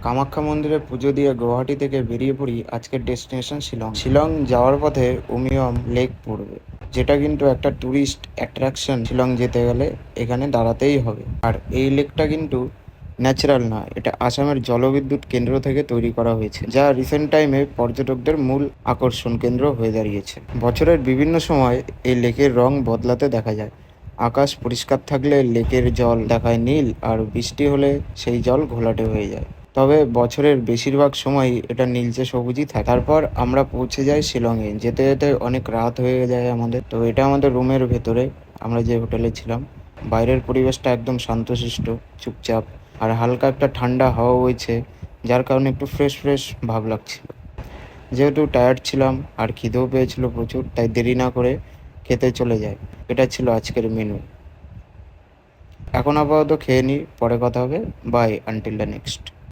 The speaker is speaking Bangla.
কামাখ্যা মন্দিরে পুজো দিয়ে গুয়াহাটি থেকে বেরিয়ে পড়ি। আজকের ডেস্টিনেশন শিলং। শিলং যাওয়ার পথে উমিয়াম লেক পড়বে, যেটা কিন্তু একটা ট্যুরিস্ট অ্যাট্রাকশন। শিলং যেতে গেলে এখানে দাঁড়াতেই হবে। আর এই লেকটা কিন্তু ন্যাচারাল না, এটা আসামের জলবিদ্যুৎ কেন্দ্র থেকে তৈরি করা হয়েছে, যা রিসেন্ট টাইমে পর্যটকদের মূল আকর্ষণ কেন্দ্র হয়ে দাঁড়িয়েছে। বছরের বিভিন্ন সময় এই লেকের রং বদলাতে দেখা যায়। আকাশ পরিষ্কার থাকলে লেকের জল দেখায় নীল, আর বৃষ্টি হলে সেই জল ঘোলাটে হয়ে যায়। তবে বছরের বেশিরভাগ সময়ই এটা নীলচে সবুজই থাকে। তারপর আমরা পৌঁছে যাই শিলংয়ে। যেতে যেতে অনেক রাত হয়ে যায় আমাদের। তো এটা আমাদের রুমের ভেতরে, আমরা যে হোটেলে ছিলাম। বাইরের পরিবেশটা একদম শান্তশিষ্ট, চুপচাপ, আর হালকা একটা ঠান্ডা হাওয়া বইছে, যার কারণে একটু ফ্রেশ ফ্রেশ ভাব লাগছিল। যেহেতু টায়ার্ড ছিলাম আর খিদেও পেয়েছিল প্রচুর, তাই দেরি না করে খেতে চলে যাই। এটা ছিল আজকের মেনু। এখন আপাতত খেয়ে নিই, পরে কথা হবে। Bye, until the next.